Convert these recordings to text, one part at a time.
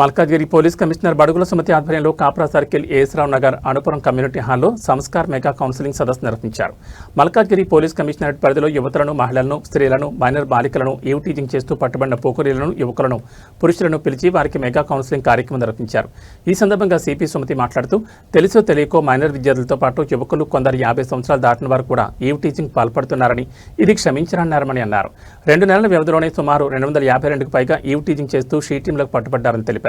Malkajgiri police commissioner బడుగుల సుమతి ఆధ్వర్యంలో Kapra circle AS Rao Nagar Anupuram community హాల్లో Sanskar mega counselling సదస్సు నిర్వహించారు. మల్కాజ్గిరి పోలీస్ కమిషనరేట్ పరిధిలో యువతులను, మహిళలను, స్త్రీలను, మైనర్ బాలికలను ఈవ్ టీచింగ్ చేస్తూ పట్టుబడిన పోకరీలను, యువకులను, పురుషులను పిలిచి వారికి మెగా కౌన్సిలింగ్ కార్యక్రమం నిర్వహించారు. ఈ సందర్భంగా సిపి సుమతి మాట్లాడుతూ తెలుసో తెలియకో మైనర్ విద్యార్థులతో పాటు యువకులు కొందరు 50 సంవత్సరాలు దాటిన వారు కూడా ఈవ్ టీచింగ్ పాల్పడుతున్నారని, ఇది క్షమించరన్నారని అన్నారు. 2 నెలల వ్యవధిలోనే సుమారు 252కు పైగా ఈవ్ టీచింగ్ చేస్తూ షీ టీంలకు పట్టుబడ్డారని తెలిపారు.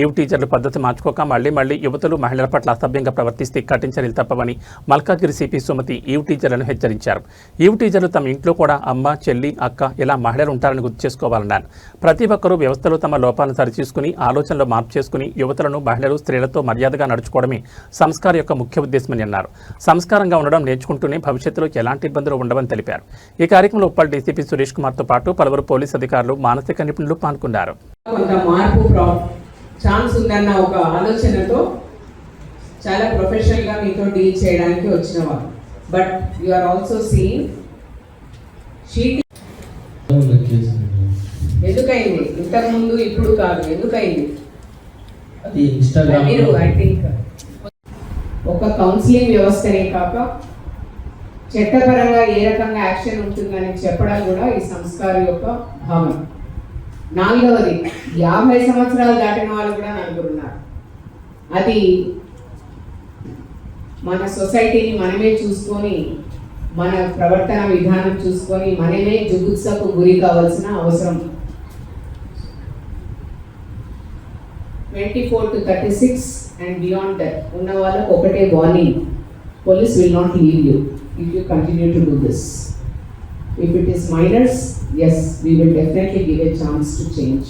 ఈవ్ టీచర్లు పద్ధతి మార్చుకోక మళ్లీ యువతులు, మహిళల పట్ల అసభ్యంగా ప్రవర్తిస్తే కఠిన చర్యలు తప్పవని మల్కాజ్గిరి సిపి సుమతి ఈవ్ టీచర్లను హెచ్చరించారు. ఈవ్ టీచర్లు తమ ఇంట్లో కూడా అమ్మ, చెల్లి, అక్క ఇలా మహిళలు ఉంటారని గుర్తు చేసుకోవాలన్నారు. ప్రతి ఒక్కరూ వ్యవస్థలో తమ లోపాలను సరిచూసుకుని ఆలోచనలో మార్పు చేసుకుని యువతులను, మహిళలు, స్త్రీలతో మర్యాదగా నడుచుకోవడమే సంస్కార్ యొక్క ముఖ్య ఉద్దేశమని అన్నారు. సంస్కారంగా ఉండడం నేర్చుకుంటూనే భవిష్యత్తులో ఎలాంటి ఇబ్బందులు ఉండవని తెలిపారు. ఈ కార్యక్రమంలో ఉప్పల్ డీసీపీ సురేష్ కుమార్తో పాటు పలువురు పోలీసు అధికారులు, మానసిక నిపుణులు పాల్గొన్నారు. ఛాన్స్ ఉందన్న ఒక ఆలోచనతో చాలా ప్రొఫెషనల్గా మీతో డీల్ చేయడానికి వచ్చిన వారు. But you are also seeing ఎందుకైంది ఇంతకుముందు ఇప్పుడు కాదు, ఎందుకైంది మీరు ఐ థింక్ ఒక కౌన్సిలింగ్ వ్యవస్థనే కాక చట్టపరంగా ఏ రకంగా యాక్షన్ ఉంటుందని చెప్పడం కూడా ఈ సంస్కారం యొక్క భావన. 4వది 50 సంవత్సరాలు దాటిన వాళ్ళు కూడా 4 ఉన్నారు. అది మన సొసైటీని మనమే చూసుకొని, మన ప్రవర్తన విధానం చూసుకొని మనమే జుగుత్సకు గురి కావాల్సిన అవసరం. 24 to 36 and beyond that ఉన్న వాళ్ళకు ఒకటే warning, police will not leave you if you continue to do this. If it is minors, yes, we will definitely give a chance to change.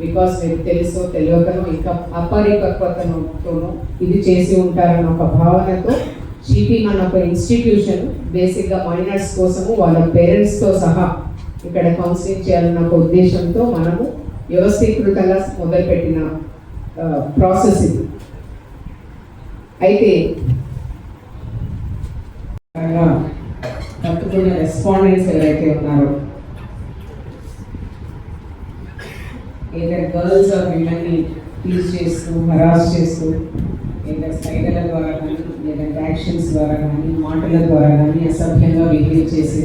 Because మీకు తెలుసో తెలియకనో ఇంకా అపరిపక్వతతోనో ఇది చేసి ఉంటారన్న ఒక భావనతో షీపీ మన ఒక ఇన్స్టిట్యూషన్ బేసిక్గా మైనర్స్ కోసము వాళ్ళ పేరెంట్స్తో సహా ఇక్కడ కౌన్సిలింగ్ చేయాలన్న ఒక ఉద్దేశంతో మనము వ్యవస్థీకృతంగా మొదలుపెట్టిన ప్రాసెస్ ఇది. అయితే తప్పకుండా రెస్పాండెంట్స్ ఎవరైతే ఉన్నారో, ఏదైనా గర్ల్స్ ఆర్ విమెన్ని టీచ్ చేస్తూ, హరాస్ చేస్తూ, ఏదైనా సైగల ద్వారా కానీ, లేదంటే యాక్షన్స్ ద్వారా కానీ, మాటల ద్వారా కానీ అసభ్యంగా బిహేవ్ చేసి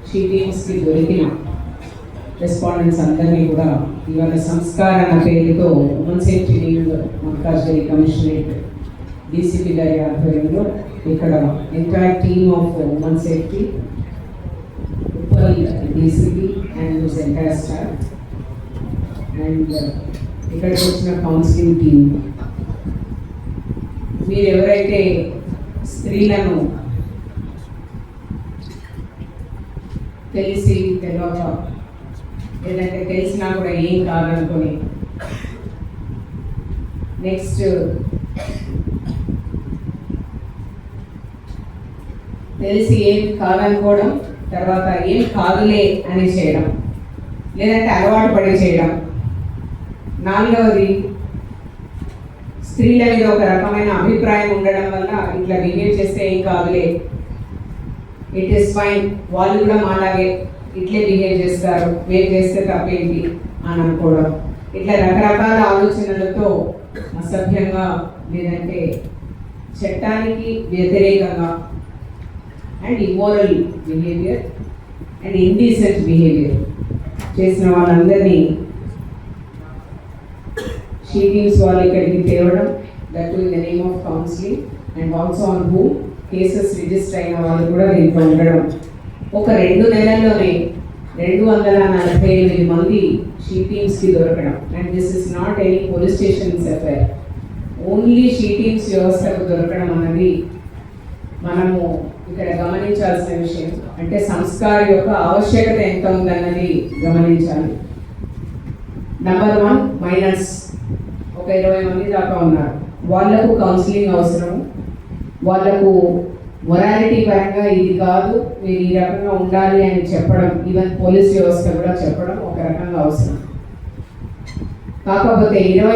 షీ టీమ్స్కి దొరికిన రెస్పాండెంట్స్ అందరినీ కూడా ఇవాళ సంస్కార్ అన్న పేరుతో women safety wing Malkajgiri commissionerate DCP గారి ఆధ్వర్యంలో ఇక్కడ entire team of women safety, Uppal DCP and his entire staff and ఇక్కడికి వచ్చిన కౌన్సిలింగ్ టీమ్, మీరు ఎవరైతే స్త్రీలను తెలిసి తెలియక లేదంటే తెలిసినా కూడా ఏం కాదనుకొని నెక్స్ట్ తెలిసి ఏం కాదనుకోవడం, తర్వాత ఏం కాదులే అని చేయడం, లేదంటే అలవాటు పడి చేయడం. 4వది స్త్రీల మీద ఒక రకమైన అభిప్రాయం ఉండడం వల్ల ఇట్లా బిహేవ్ చేస్తే ఏం కాదులే, ఇట్ ఈస్ ఫైన్, వాళ్ళు కూడా మాలాగే ఇట్లే బిహేవ్ చేస్తారు, మేము చేస్తే తప్పేంటి అని అనుకోవడం. ఇట్లా రకరకాల ఆలోచనలతో అసభ్యంగా లేదంటే చట్టానికి వ్యతిరేకంగా and immoral behaviour and indecent behaviour చేసిన వాళ్ళందరినీ షీ టీమ్స్ వాళ్ళు ఇక్కడికి తేవడం, that in the name of counselling and also on whom cases register అయిన వాళ్ళు కూడా దీంట్లో ఉండడం. ఒక 2 నెలల్లోనే 248 మంది షీ టీమ్స్కి దొరకడం. And this is not any police stations affair, only she teams వ్యవస్థకు దొరకడం అన్నది మనము ఇక్కడ గమనించాల్సిన విషయం. అంటే సంస్కారం యొక్క ఆవశ్యకత ఎంత ఉందన్నది గమనించాలి. నెంబర్ 1 మైనర్స్ ఒక 20 మంది దాకా ఉన్నారు. వాళ్లకు కౌన్సిలింగ్ అవసరం. వాళ్లకు మొరాలిటీ పరంగా ఇది కాదు, మీరు ఈ రకంగా ఉండాలి అని చెప్పడం, ఈవెన్ పోలీస్ వ్యవస్థ కూడా చెప్పడం ఒక రకంగా అవసరం. కాకపోతే 20